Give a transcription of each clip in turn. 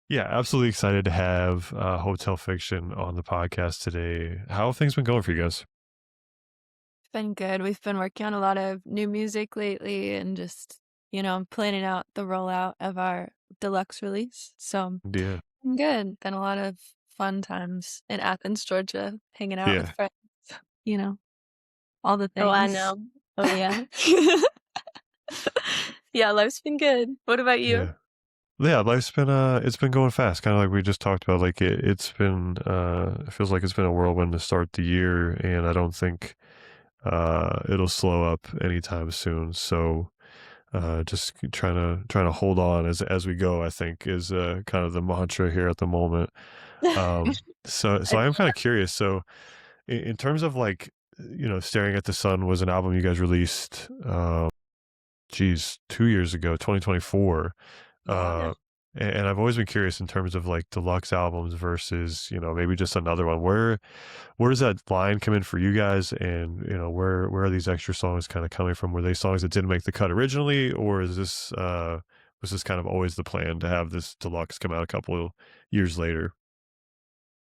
Yeah, absolutely excited to have Hotel Fiction on the podcast today. How have things been going for you guys? It's been good. We've been working on a lot of new music lately and just, planning out the rollout of our deluxe release. So, Yeah, good. Been a lot of fun times in Athens, Georgia, hanging out with yeah, friends, you know, all the Oh, I things. know. Oh, yeah. Yeah, life's been good. What about you? yeah, yeah. Life's been it's been going fast, kind of like we just talked about. Like it's been it feels like it's been a whirlwind to start the year, and I don't think it'll slow up anytime soon. So just trying to hold on as we go, I think is kind of the mantra here at the moment. So I I am kind of curious. So in terms of like Staring at the Sun was an album you guys released, geez, 2 years ago, 2024. Yeah. yeah. uh and I've always been curious in terms of like deluxe albums versus maybe just another one. Where does that line come in for you guys? And where are these extra songs kind of coming from? Were they songs that didn't make the cut originally, or is this was this kind of always the plan to have this deluxe come out a couple of years later?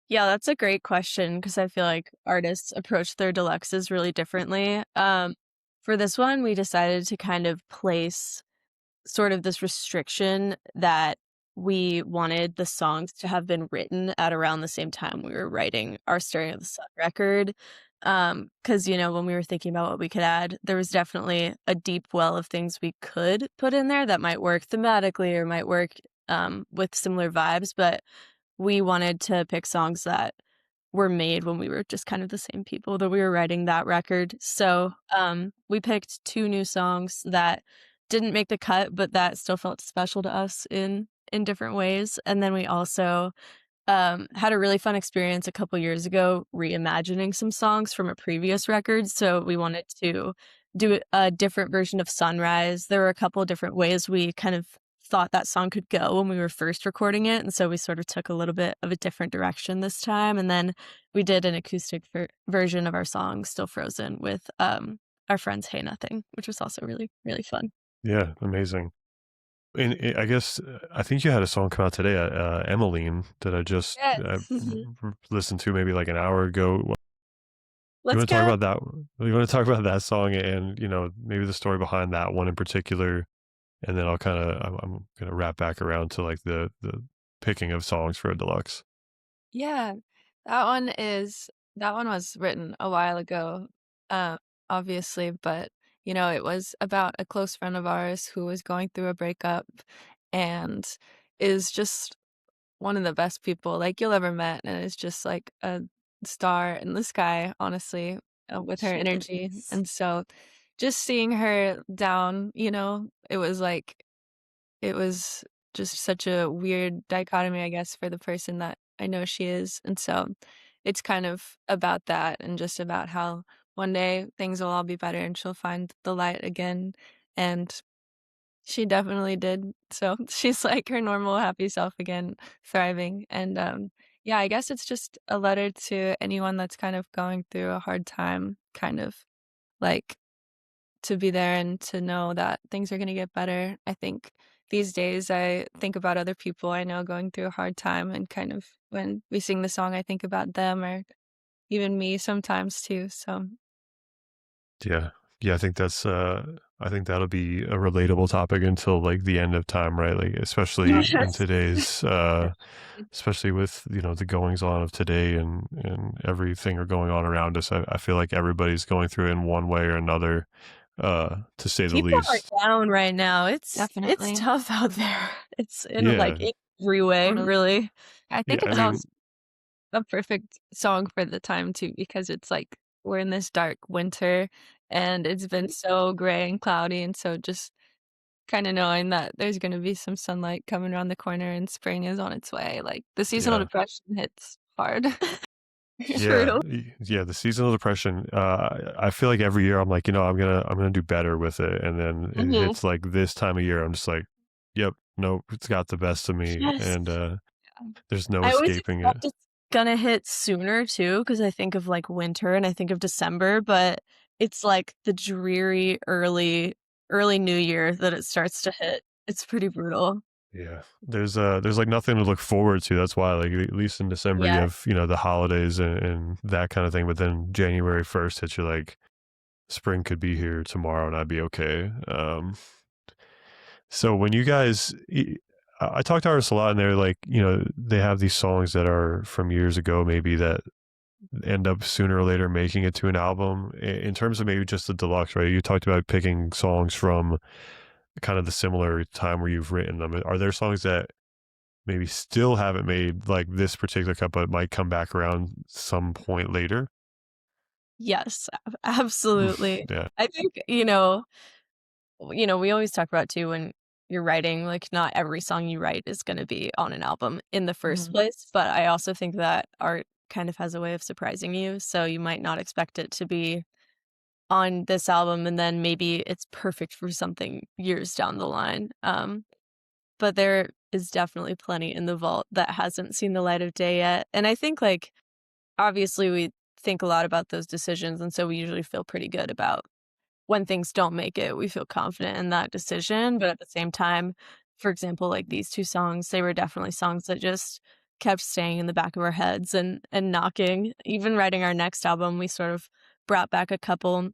Yeah, that's a great question because I feel like artists approach their deluxes really differently. For this one, we decided to kind of place sort of this restriction that we wanted the songs to have been written at around the same time we were writing our Staring at the Sun record. Because, when we were thinking about what we could add, there was definitely a deep well of things we could put in there that might work thematically or might work with similar vibes. But we wanted to pick songs that were made when we were just kind of the same people that we were writing that record. So, we picked 2 new songs that didn't make the cut, but that still felt special to us in different ways. And then we also, had a really fun experience a couple years ago reimagining some songs from a previous record, so we wanted to do a different version of Sunrise. There were a couple different ways we kind of thought that song could go when we were first recording it, and so we sort of took a little bit of a different direction this time, and then we did an acoustic version of our song, Still Frozen, with, our friends Hey Nothing, which was also really, really fun. Yeah, amazing. And I guess I think you had a song come out today, Emmeline, that I just Yes. listened to maybe like an hour ago. You Let's want to talk go. about that? You want to talk about that song and maybe the story behind that one in particular, and then I'm gonna wrap back around to like the picking of songs for a deluxe. Yeah. That one was written a while ago, uh, obviously, but, it was about a close friend of ours who was going through a breakup and is just one of the best people, like, you'll ever met, and is just like a star in the sky, honestly, with her She energy, is. and so just seeing her down, it was just such a weird dichotomy, I guess, for the person that I know she is, and so it's kind of about that and just about how one day things will all be better and she'll find the light again, and she definitely did. So she's like her normal happy self again, thriving, and, yeah, I guess it's just a letter to anyone that's kind of going through a hard time, kind of, like, to be there and to know that things are gonna get better. I think these days I think about other people I know going through a hard time, and kind of when we sing the song, I think about them or even me sometimes too, so Yeah. Yeah, I think that'll be a relatable topic until like the end of time, right? Like especially in Yes. today's especially with, the goings on of today and everything are going on around us. I feel like everybody's going through it in one way or another, to say the People are least. down right now. It's definitely. tough out there. It's in, like, Yeah. every way, Totally. really. I Yeah, think I it's mean, also a perfect song for the time too, because it's like we're in this dark winter and it's been so gray and cloudy, and so just kinda knowing that there's gonna be some sunlight coming around the corner and spring is on its way, like, the seasonal yeah. depression hits hard. Yeah, True. yeah, the seasonal depression. I feel like every year I'm like, I'm gonna do better with it, and then it Mhm. hits like this time of year. I'm just like, yep, nope, it's got the best of me, Yes. and there's no I always escaping it. expect it's gonna hit sooner too, because I think of, like, winter and I think of December, but it's, like, the dreary early New Year that it starts to hit. It's pretty brutal. Yeah, there's like nothing to look forward to. That's why, like, at least in December you Yeah. have the holidays and that kind of thing. But then January 1st hits, you're like, spring could be here tomorrow and I'd be okay. So when you guys, I talk to artists a lot, and they're like, they have these songs that are from years ago, maybe, that end up sooner or later making it to an album. In terms of maybe just the deluxe, right? You talked about picking songs from kind of the similar time where you've written them. Are there songs that maybe still haven't made like this particular cut, but might come back around some point later? Yes, absolutely. Yeah, I think, we always talk about too when you're writing, like not every song you write is going to be on an album in the first Mhm. place, but I also think that art kind of has a way of surprising you, so you might not expect it to be on this album and then maybe it's perfect for something years down the line. But there is definitely plenty in the vault that hasn't seen the light of day yet. And I think like obviously we think a lot about those decisions and so we usually feel pretty good about when things don't make it, we feel confident in that decision, but at the same time, for example, like these 2 songs, they were definitely songs that just kept staying in the back of our heads and knocking. Even writing our next album, we sort of brought back a couple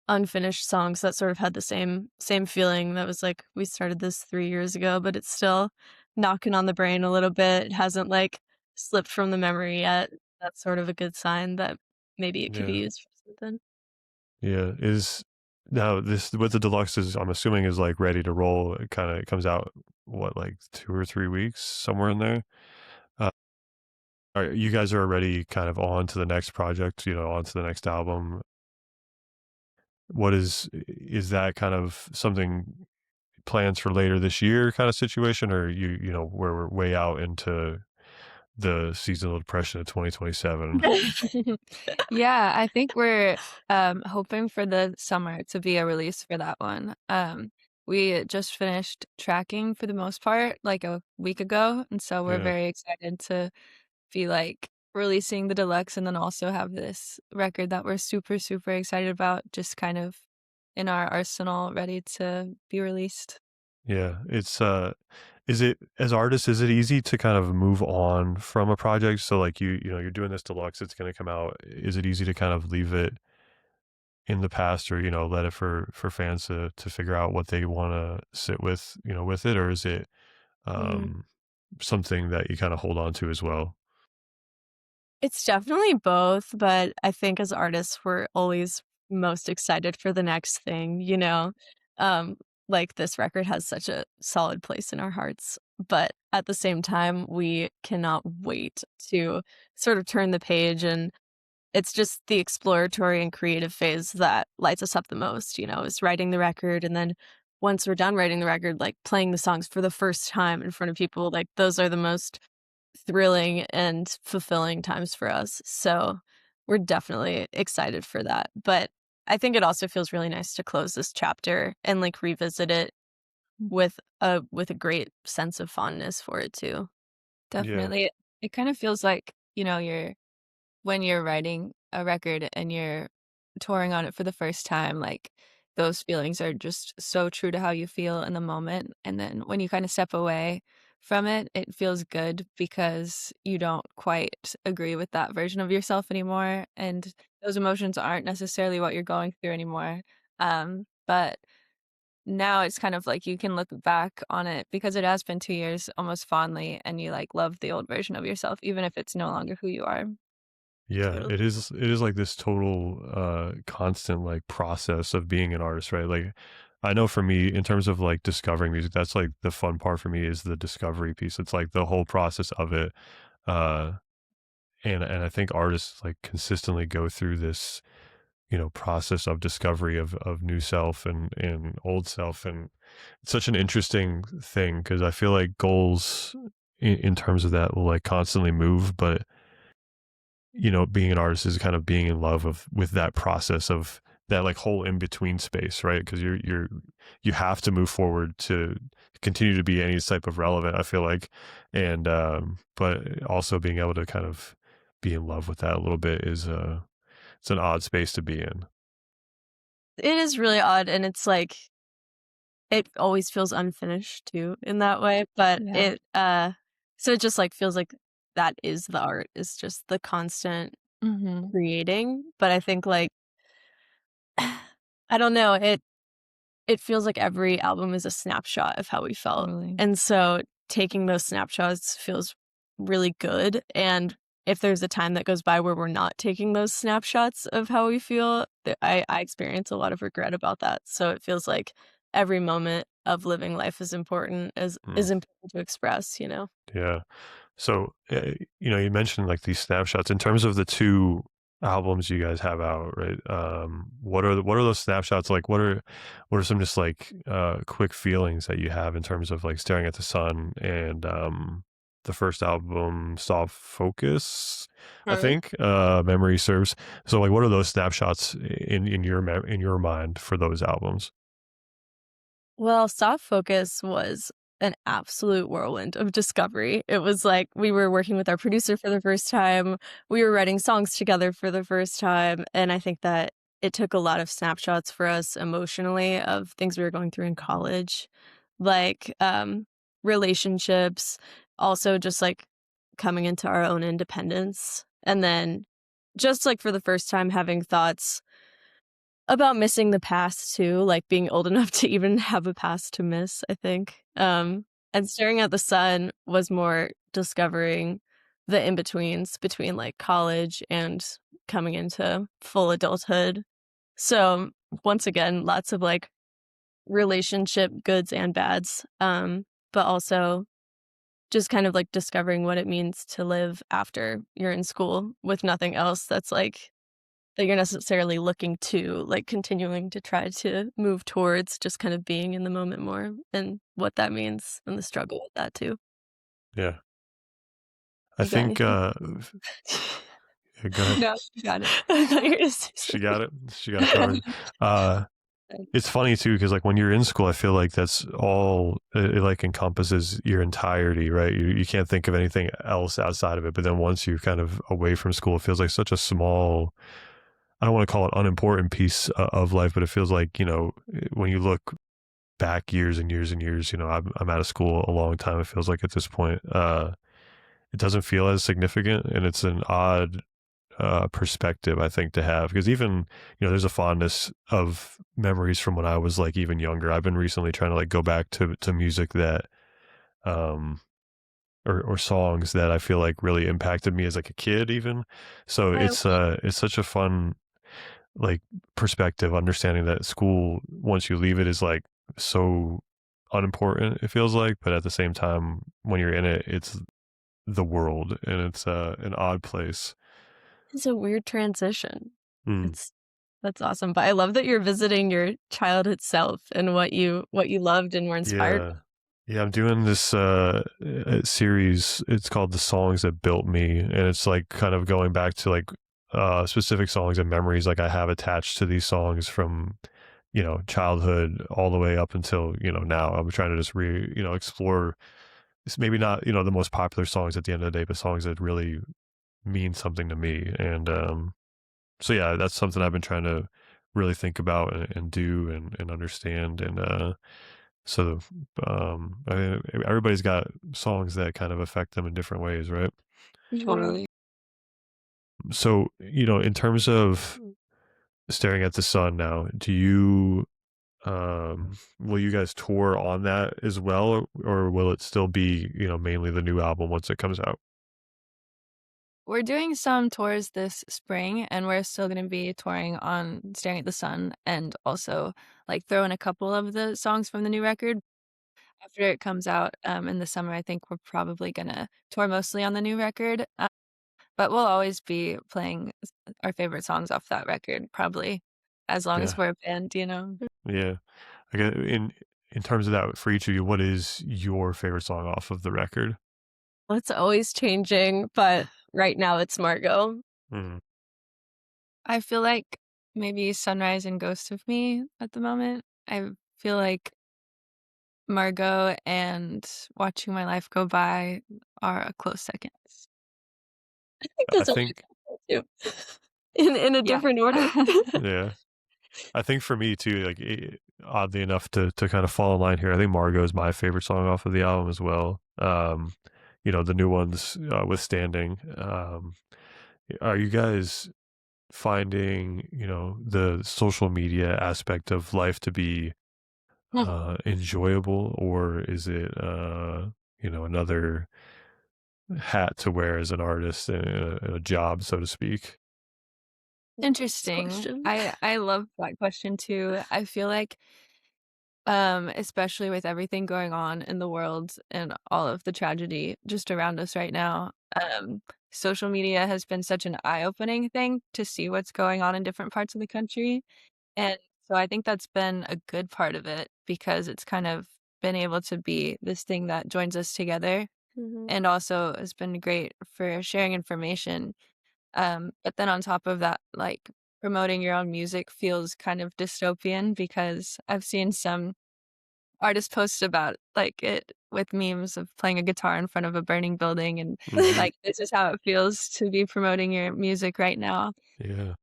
unfinished songs that sort of had the same feeling that was like, we started this 3 years ago, but it's still knocking on the brain a little bit. It hasn't, like, slipped from the memory yet. That's sort of a good sign that maybe it could be yeah, used for something. yeah. Is now this with the deluxe is, I'm assuming, is like ready to roll. It comes out, what, like 2 or 3 weeks, somewhere in there. Uh, you guys are already kind of on to the next project, on to the next album. What is that kind of something, plans for later this year kind of situation, or where we're way out into the seasonal depression of 2027? Yeah, I think we're, hoping for the summer to be a release for that one. We just finished tracking for the most part, like, a week ago, and so we're Yeah, very excited to be, like, releasing the deluxe and then also have this record that we're super, super excited about just kind of in our arsenal ready to be released. yeah. Is it, as artists, is it easy to kind of move on from a project? So like, you're doing this deluxe, it's going to come out. Is it easy to kind of leave it in the past, or let it for fans to figure out what they want to sit with, with it, or is it Mm. um something that you kind of hold on to as well? It's definitely both, but I think as artists, we're always most excited for the next thing, you know? Um, like this record has such a solid place in our hearts, but at the same time, we cannot wait to sort of turn the page and it's just the exploratory and creative phase that lights us up the most, is writing the record and then once we're done writing the record, like playing the songs for the first time in front of people, like those are the most thrilling and fulfilling times for us. So we're definitely excited for that. But I think it also feels really nice to close this chapter and like revisit it with a great sense of fondness for it too. Yeah, Definitely. It kind of feels like, you're when you're writing a record and you're touring on it for the first time, like, those feelings are just so true to how you feel in the moment, and then when you kinda step away from it, it feels good because you don't quite agree with that version of yourself anymore, and those emotions aren't necessarily what you're going through anymore, but now it's kind of like you can look back on it because it has been 2 years almost fondly, and you, like, love the old version of yourself even if it's no longer who you are. yeah. Totally. It is like this total constant like process of being an artist, right? Like, I know for me, in terms of like discovering music, that's like the fun part for me, is the discovery piece. It's like the whole process of it. uh and I think artists like consistently go through this, process of discovery of new self and old self. And it's such an interesting thing, because I feel like goals in terms of that will like constantly move, but being an artist is kind of being in love with that process of that like whole in between space, right? Because you have to move forward to continue to be any type of relevant, I feel like. And but also being able to kind of be in love with that a little bit is it's an odd space to be in. It is really odd and it's like it always feels unfinished too in that way, but Yeah. so it just, like, feels like that is the art, is just the constant Mhm. creating, but I think, like, I don't know, it feels like every album is a snapshot of how we felt, Totally. and so taking those snapshots feels really good, and if there's a time that goes by where we're not taking those snapshots of how we feel, I experience a lot of regret about that, so it feels like every moment of living life is important, Mm, is important to express, you know? yeah. So, you mentioned like these snapshots in terms of the two albums you guys have out, right? What are those snapshots like? What are some just like quick feelings that you have in terms of like staring at the sun and the first album, Soft Focus, I think, memory serves. So, like, what are those snapshots in your in your mind for those albums? Well, Soft Focus was an absolute whirlwind of discovery. It was like we were working with our producer for the first time, we were writing songs together for the first time, and I think that it took a lot of snapshots for us emotionally of things we were going through in college, like, relationships, also just, like, coming into our own independence, and then just, like, for the first time having thoughts about missing the past too, like, being old enough to even have a past to miss, I think, and Staring at the Sun was more discovering the in-betweens between, like, college and coming into full adulthood. So, once again, lots of, like, relationship goods and bads, but also just kind of, like, discovering what it means to live after you're in school with nothing else that's, like, that you're necessarily looking to, like, continuing to try to move towards, just kind of being in the moment more and what that means and the struggle with that too. Yeah, I You got think. anything? Go ahead. No, you got it. I thought you were gonna say She something. got it. She got it covered. Uh, It's funny too, because like when you're in school, I feel like that's all it like encompasses your entirety, right? You can't think of anything else outside of it. But then once you're kind of away from school, it feels like such a small, I don't want to call it unimportant piece of life, but it feels like, when you look back years and years and years, I'm out of school a long time. It feels like at this point, it doesn't feel as significant, and it's an odd perspective, I think, to have, because even there's a fondness of memories from when I was like even younger. I've been recently trying to like go back to music that um or songs that I feel like really impacted me as like a kid even. So I it's such a fun like perspective, understanding that school, once you leave it, is like so unimportant, it feels like, but at the same time when you're in it, it's the world, and it's an odd place. It's a weird transition. Mm. It's That's awesome, but I love that you're visiting your childhood self and what you loved and were inspired by. Yeah. Yeah, I'm doing this series. It's called The Songs That Built Me, and it's like kind of going back to like specific songs and memories like I have attached to these songs from, childhood all the way up until, now. I'm trying to just explore, it's maybe not, the most popular songs at the end of the day, but songs that really mean something to me. And so yeah, that's something I've been trying to really think about and do and understand. And so, I mean, everybody's got songs that kind of affect them in different ways, right? Yeah. Totally. So, in terms of staring at the sun now, do you, will you guys tour on that as well, or will it still be, mainly the new album once it comes out? We're doing some tours this spring, and we're still gonna be touring on Staring at the Sun and also, like, throw in a couple of the songs from the new record. After it comes out, in the summer, I think we're probably gonna tour mostly on the new record, but we'll always be playing our favorite songs off that record, probably as long as Yeah. we're a band, you know? Yeah. Okay. In terms of that, for each of you, what is your favorite song off of the record? Well, it's always changing, but right now it's Margot. Mhm. I feel like maybe Sunrise and Ghost of Me at the moment. I feel like Margot and Watching My Life Go By are a close second. I think I those are think, my too. In a Yeah. different order. yeah. I think for me too, like oddly enough, to kind of fall in line here, I think Margot is my favorite song off of the album as well. The new ones, withstanding. Are you guys finding, the social media aspect of life to be enjoyable, or is it, another hat to wear as an artist and a job, so to speak? Interesting. Question. I love that question too. I feel like, especially with everything going on in the world and all of the tragedy just around us right now, social media has been such an eye-opening thing to see what's going on in different parts of the country, and so I think that's been a good part of it because it's kind of been able to be this thing that joins us together Mhm. and also has been great for sharing information. But then on top of that, like, promoting your own music feels kind of dystopian because I've seen some artists post about, like, it with memes of playing a guitar in front of a burning building and, Hmm. like, this is how it feels to be promoting your music right now. Yeah.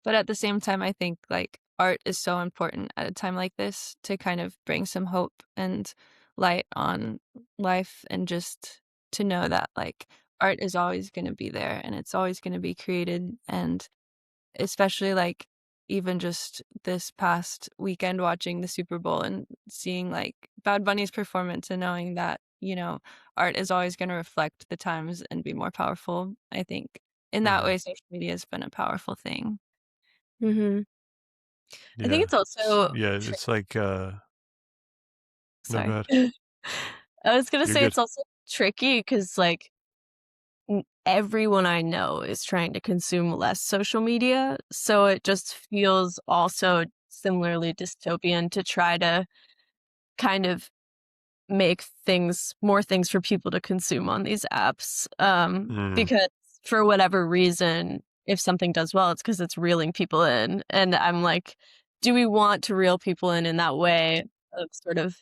But at the same time, I think, like, art is so important at a time like this to kind of bring some hope and light on life and just to know that, like, art is always gonna be there and it's always gonna be created, and especially, like, even just this past weekend watching the Super Bowl and seeing, like, Bad Bunny's performance and knowing that, art is always gonna reflect the times and be more powerful, I think in that Hmm. way, social media has been a powerful thing. Mhm. I think Yeah. it's also Yeah. It's like, no, go Sorry. ahead. I was gonna You're say good. it's also tricky because like, everyone I know is trying to consume less social media, so it just feels also similarly dystopian to try to kind of make things more things for people to consume on these apps, Mm, because for whatever reason, if something does well, it's because it's reeling people in, and I'm like, do we want to reel people in that way of sort of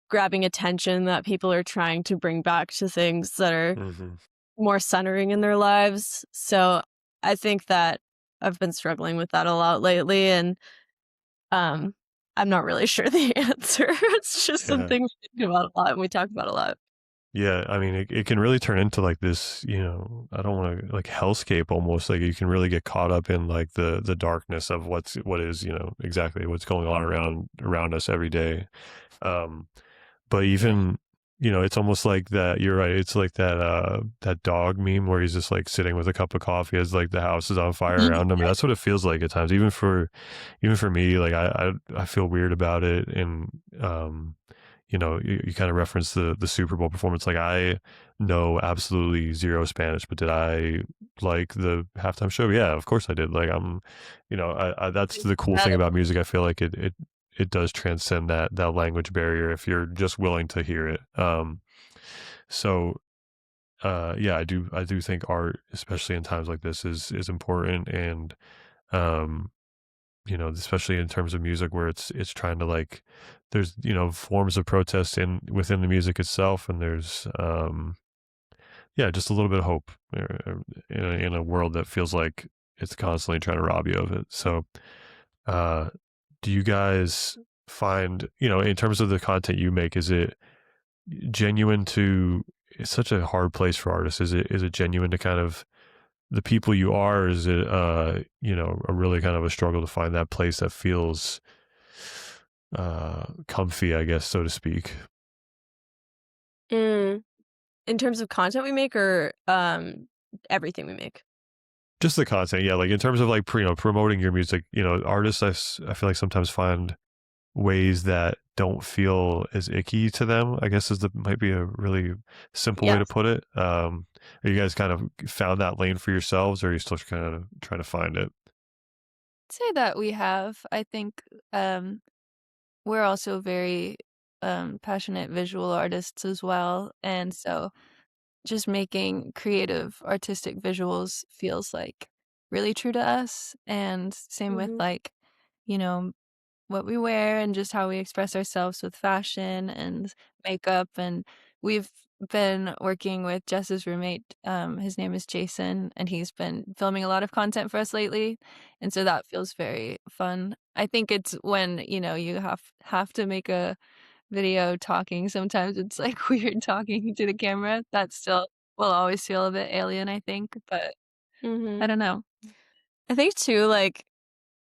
grabbing attention that people are trying to bring back to things that are hmm. more centering in their lives? So, I think that I've been struggling with that a lot lately, and, um, I'm not really sure the answer. It's just Yeah. something we think about a lot and we talk about a lot. Yeah, I mean, it can really turn into like this, I don't want to like hellscape almost. Like you can really get caught up in like the darkness of what is, exactly what's going on around us every day. Um, but even, it's almost like that. You're right. It's like that dog meme where he's just like sitting with a cup of coffee as like the house is on fire around him. And that's what it feels like at times. Even for me, like I feel weird about it. And you kind of referenced the Super Bowl performance. Like I know absolutely zero Spanish, but did I like the halftime show? Yeah, of course I did. Like that's the cool thing about music. I feel like it does transcend that language barrier if you're just willing to hear it. So yeah, I do think art, especially in times like this, is important, and um, especially in terms of music where it's trying to like, there's forms of protest within the music itself, and there's yeah, just a little bit of hope in a world that feels like it's constantly trying to rob you of it. So uh do you guys find, in terms of the content you make, is it genuine to, it's such a hard place for artists, is it genuine to kind of the people you are, or is it a really kind of a struggle to find that place that feels comfy, I guess, so to speak? Mm. In terms of content we make or, everything we make? Just the content, yeah, like in terms of like promoting your music, artists, I feel like sometimes find ways that don't feel as icky to them, I guess, might be a really simple way to Yes. put it. Are you guys kind of found that lane for yourselves, or are you still kind of trying to find it? Say that we have. I think, we're also very, passionate visual artists as well, and so just making creative, artistic visuals feels, like, really true to us, and same with, Mhm. like, you know, what we wear and just how we express ourselves with fashion and makeup, and we've been working with Jess's roommate. His name is Jason, and he's been filming a lot of content for us lately, and so that feels very fun. I think it's when, you have to make a video talking, sometimes it's, like, weird talking to the camera. That still will always feel a bit alien, I think, but I Mhm. don't know. I think too, like,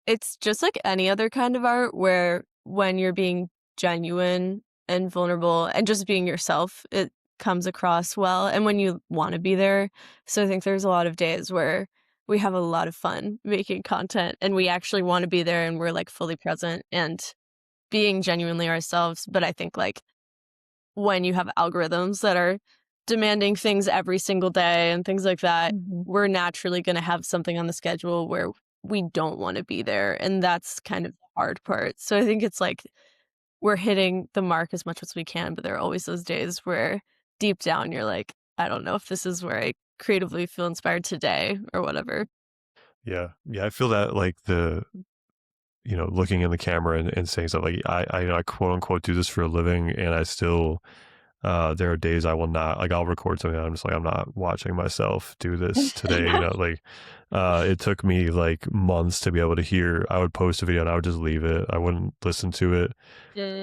it's just like any other kind of art where when you're being genuine and vulnerable and just being yourself, it comes across well, and when you wanna be there. So I think there's a lot of days where we have a lot of fun making content, and we actually wanna be there, and we're, like, fully present and being genuinely ourselves, but I think, like, when you have algorithms that are demanding things every single day and things like that, Mhm. we're naturally gonna have something on the schedule where we don't wanna be there, and that's kind of the hard part. So I think it's like we're hitting the mark as much as we can, but there are always those days where deep down you're like, "I don't know if this is where I creatively feel inspired today," or whatever. Yeah. Yeah, I feel that, like, looking in the camera and saying stuff like, I quote unquote do this for a living, and I still, there are days I will not, like, I'll record something and I'm just like, I'm not watching myself do this today, like, it took me like months to be able to hear. I would post a video and I would just leave it. I wouldn't listen to it.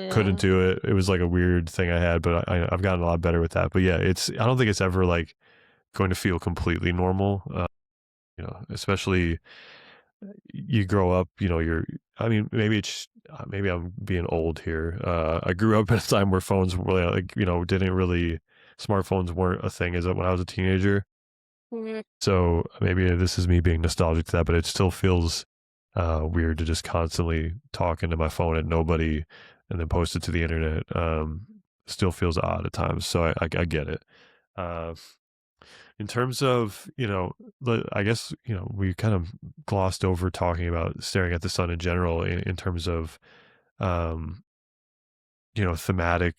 Couldn't Yeah. do it. It was like a weird thing I had, but I've gotten a lot better with that. But yeah, I don't think it's ever like going to feel completely normal. Especially you grow up, I mean, maybe I'm being old here. I grew up in a time where phones were like, didn't really, smartphones weren't a thing as when I was a teenager. Mhm. So maybe this is me being nostalgic to that, but it still feels weird to just constantly talk into my phone and nobody, and then post it to the internet. Still feels odd at times. So I get it. Uh, in terms of, I guess, we kind of glossed over talking about staring at the sun in general in terms of, um, thematic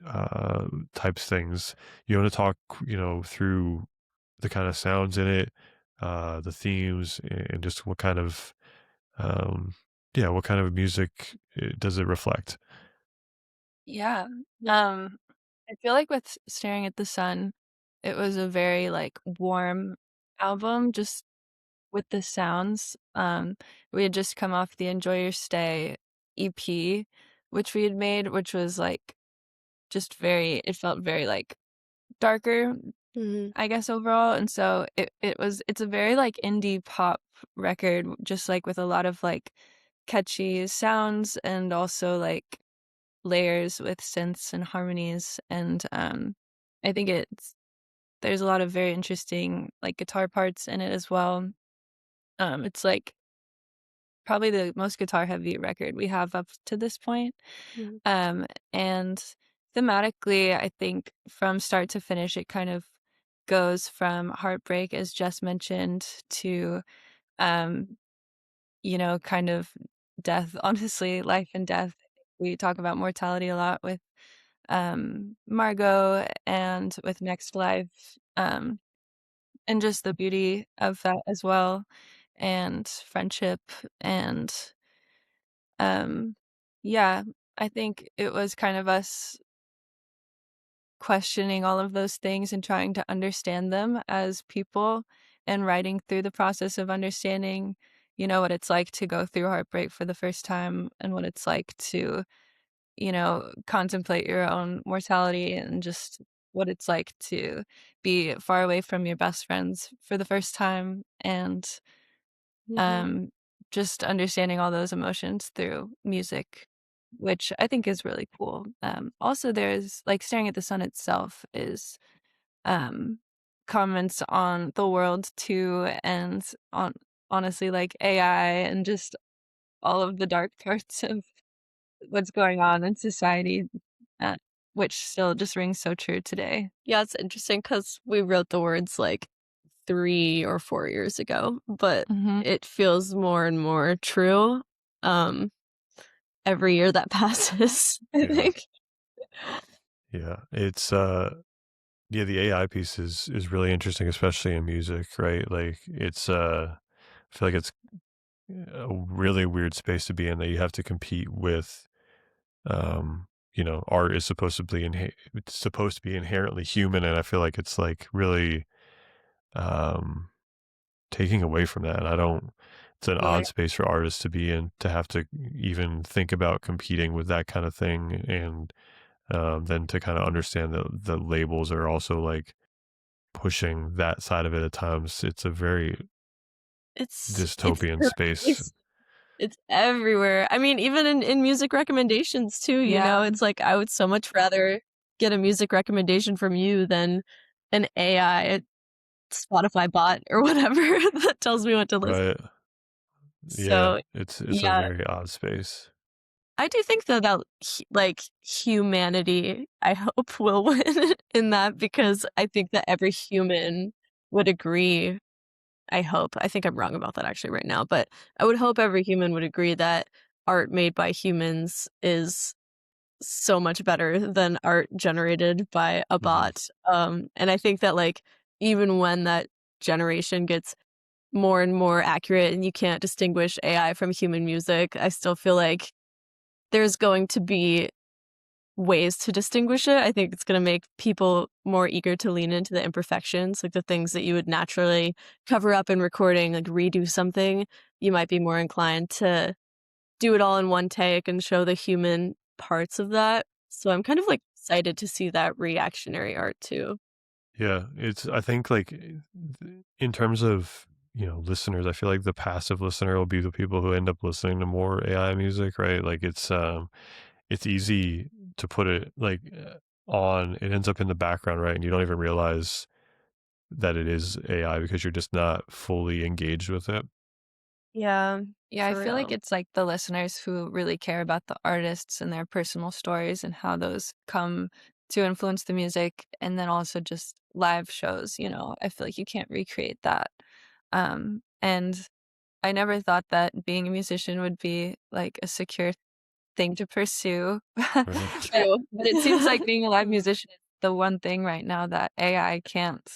uh, types things. You want to talk, through the kind of sounds in it, the themes, and just um, what kind of music does it reflect? Yeah. I feel like with Staring at the Sun, it was a very, like, warm album just with the sounds. We had just come off the Enjoy Your Stay EP, which we had made, which was, like, just it felt very, like, darker, Mhm. I guess, overall, and so it's a very, like, indie pop record, just, like, with a lot of, like, catchy sounds and also, like, layers with synths and harmonies, and, I think there's a lot of very interesting, like, guitar parts in it as well. It's, like, probably the most guitar-heavy record we have up to this point, Mhm. and thematically, I think from start to finish, it kind of goes from heartbreak, as Jess mentioned, to, um, kind of death, honestly, life and death. We talk about mortality a lot with Margot and with Next Life, and just the beauty of that as well, and friendship, and um, yeah, I think it was kind of us questioning all of those things and trying to understand them as people and writing through the process of understanding, what it's like to go through heartbreak for the first time and what it's like to contemplate your own mortality and just what it's like to be far away from your best friends for the first time and Mhm. um, just understanding all those emotions through music, which I think is really cool. Also, there's like Staring at the Sun itself is um, comments on the world too, and on honestly like AI and just all of the dark parts of what's going on in society, uh, which still just rings so true today. Yeah, it's interesting because we wrote the words, like, 3 or 4 years ago, but Mhm. it feels more and more true, um, every year that passes, I Yeah. think. Yeah. Yeah, the AI piece is really interesting, especially in music, right? Like, I feel like it's a really weird space to be in, that you have to compete with, um, art is supposed to be it's supposed to be inherently human, and I feel like it's like really um, taking away from that. And I don't. It's an odd Right. space for artists to be in, to have to even think about competing with that kind of thing, and then to kind of understand that the labels are also like pushing that side of it at times. It's a very It's dystopian space. it's everywhere. I mean, even in music recommendations too, Yeah. it's like I would so much rather get a music recommendation from you than an AI Spotify bot or whatever that tells me what to listen. Right. Yeah. So, It's a yeah, very odd space. I do think that like humanity, I hope will win in that because I think that every human would agree. I hope. I think I'm wrong about that actually right now, but I would hope every human would agree that art made by humans is so much better than art generated by a Hmm. bot. And I think that like even when that generation gets more and more accurate and you can't distinguish AI from human music, I still feel like there's going to be ways to distinguish it. I think it's going to make people more eager to lean into the imperfections, like the things that you would naturally cover up in recording, like redo something. You might be more inclined to do it all in one take and show the human parts of that. So I'm kind of like excited to see that reactionary art too. Yeah, I think like in terms of, listeners, I feel like the passive listener will be the people who end up listening to more AI music, right? Like it's easy to put it like on, it ends up in the background, right? And you don't even realize that it is AI because you're just not fully engaged with it. Yeah, Yeah, I for feel like real. it's like the listeners who really care about the artists and their personal stories and how those come to influence the music, and then also just live shows, I feel like you can't recreate that. And I never thought that being a musician would be like a secure thing to pursue. Right. True. But it seems like being a live musician is the one thing right now that AI can't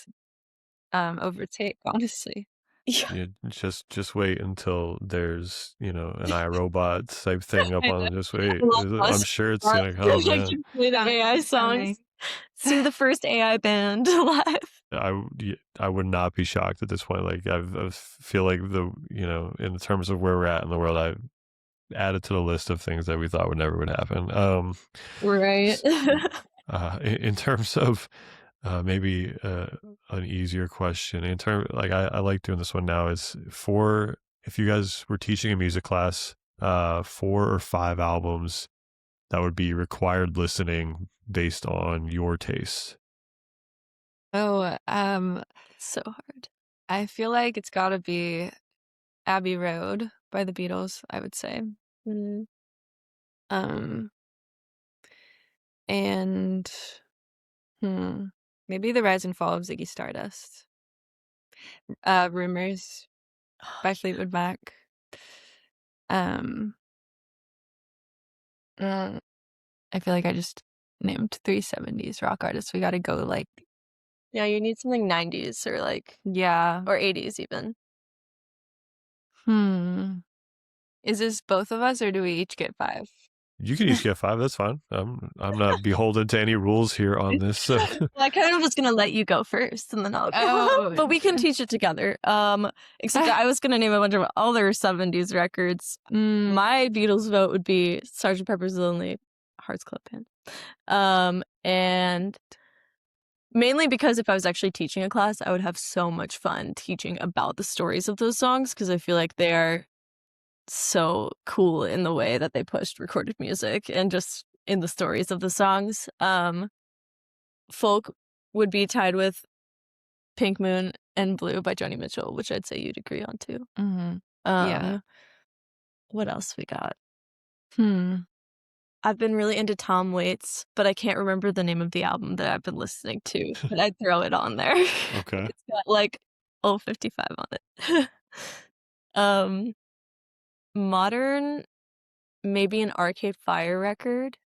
overtake, honestly. Yeah, Yeah, just wait until there's, an iRobot type thing up I know. on, just wait. Elon I'm Musk sure it's brought gonna come, like yeah. to play the AI songs. See the first AI band live. I would not be shocked at this point. Like I feel like in terms of where we're at in the world, I added to the list of things that we thought would never happen. Right. s- in terms of maybe an easier question, in term like I like doing this one now, is for if you guys were teaching a music class, 4 or 5 albums that would be required listening based on your taste. Oh, So hard. I feel like it's gotta be Abbey Road by the Beatles, I would say. Mm. Um, and hmm, maybe The Rise and Fall of Ziggy Stardust. Rumors Oh, by Fleetwood Mac. Um, mm, I feel like I just named 3 70s rock artists. We gotta go like, yeah, you need something 90s or like yeah. or 80s even. Hmm. Is this both of us or do we each get 5? You can each get 5. That's fine. I'm not beholden to any rules here on this. Well, I kind of was gonna let you go first and then I'll go. Oh. But we can teach it together. Except I was gonna name a bunch of other 70s records. My Beatles vote would be Sgt. Pepper's Lonely Hearts Club Band. And mainly because if I was actually teaching a class, I would have so much fun teaching about the stories of those songs because I feel like they are so cool in the way that they pushed recorded music and just in the stories of the songs. Folk would be tied with Pink Moon and Blue by Joni Mitchell, which I'd say you'd agree on too. Yeah. Um, what else we got? Hmm. I've been really into Tom Waits, but I can't remember the name of the album that I've been listening to, but I'd throw it on there. Okay. It's got like 55 on it. um, modern, maybe an Arcade Fire record.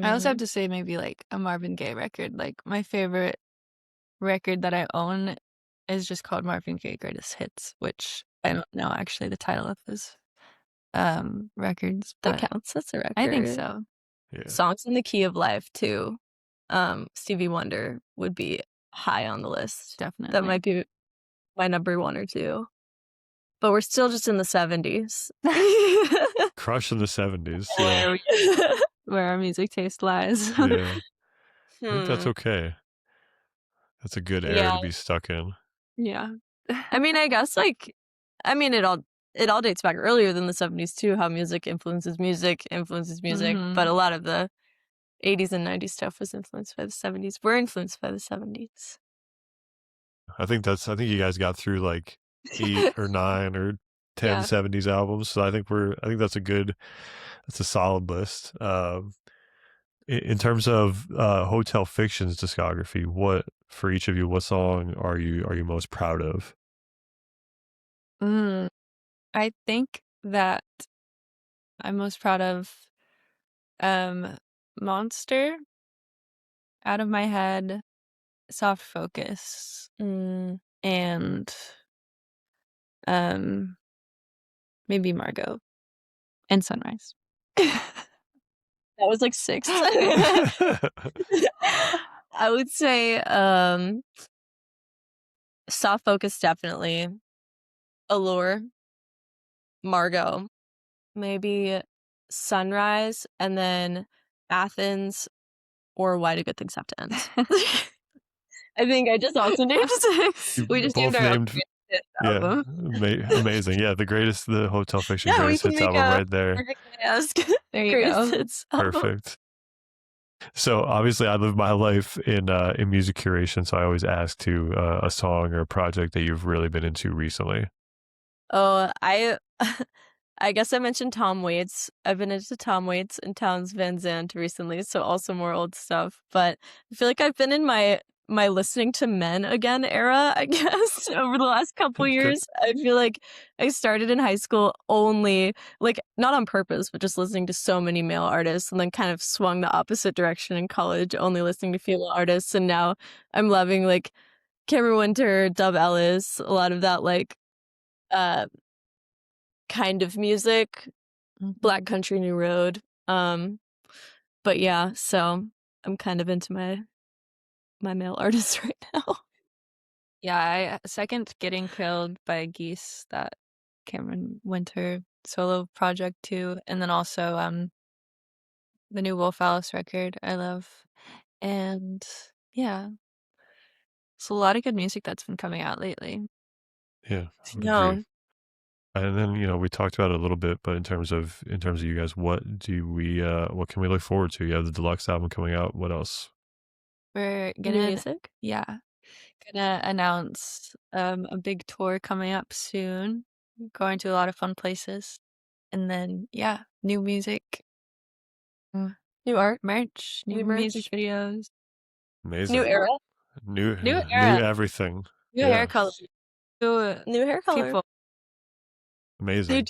I also have Mm, to say maybe like a Marvin Gaye record. Like my favorite record that I own is just called Marvin Gaye Greatest Hits, which I don't know actually the title of this. records, That but counts. That's a record. I think so. Yeah. Songs in the Key of Life too. Stevie Wonder would be high on the list. Definitely. That might be my number 1 or 2. But we're still just in the 70s. Crush in the 70s. Yeah. Where our music taste lies. Yeah. I think that's okay. That's a good era Yeah. to be stuck in. Yeah. I mean, I guess it all dates back earlier than the 70s too, how music influences music, but a lot of the 80s and 90s stuff was influenced by the 70s. We're influenced by the 70s. I think you guys got through like 8 or 9 or 10 Yeah. 70s albums. So I think that's a solid list. In terms of Hotel Fiction's discography, for each of you, what song are you most proud of? I think that I'm most proud of Monster, Out of My Head, Soft Focus, and maybe Margot and Sunrise. That was like 6. I would say Soft Focus, definitely. Allure, Margot, maybe Sunrise, and then Athens or Why Do Good Things Have to End. I think I just also named 6. We just both named album. Amazing. Yeah, the Hotel Fiction greatest hits album right there. There you go. Perfect. So obviously I live my life in music curation, so I always ask to a song or a project that you've really been into recently. Oh, I guess I mentioned Tom Waits. I've been into Tom Waits and Townes Van Zandt recently, so also more old stuff. But I feel like I've been in my listening to men again era, I guess, over the last couple years. I feel like I started in high school only, like, not on purpose, but just listening to so many male artists, and then kind of swung the opposite direction in college, only listening to female artists. And now I'm loving like Cameron Winter, Dub Ellis, a lot of that like kind of music, Black Country New Road. But yeah, so I'm kind of into my male artists right now. Yeah, I second Getting Killed by Geese, that Cameron Winter solo project too, and then also the new Wolf Alice record I love. And yeah, it's a lot of good music that's been coming out lately. Yeah, I would agree. And then we talked about it a little bit, but in terms of you guys, what can we look forward to? You have the Deluxe album coming out. What else? We're gonna announce a big tour coming up soon. Going to a lot of fun places, and then new music, new art, merch, new music videos, amazing, new era, new everything, new hair color, new hair color. People. Amazing.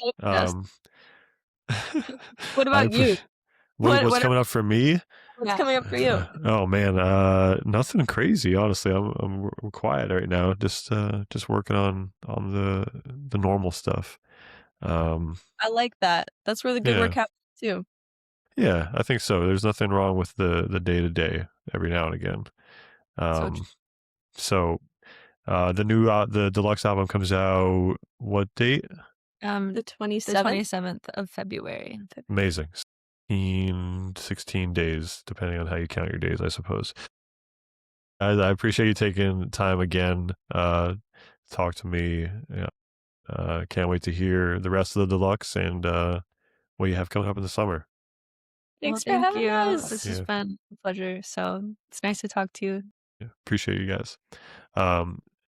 What about you? What's coming up for me? What's coming up for you? Oh man, nothing crazy. Honestly, I'm quiet right now. Just working on the normal stuff. I like that. That's where the good work happens too. Yeah, I think so. There's nothing wrong with the day to day every now and again. So the Deluxe album comes out what date? The 27th? The 27th of February. Amazing. 16 days, depending on how you count your days, I suppose. I appreciate you taking time again, talk to me. Can't wait to hear the rest of the Deluxe and what you have coming up in the summer. Thanks for having us. This has been a pleasure. So it's nice to talk to you. Yeah, appreciate you guys.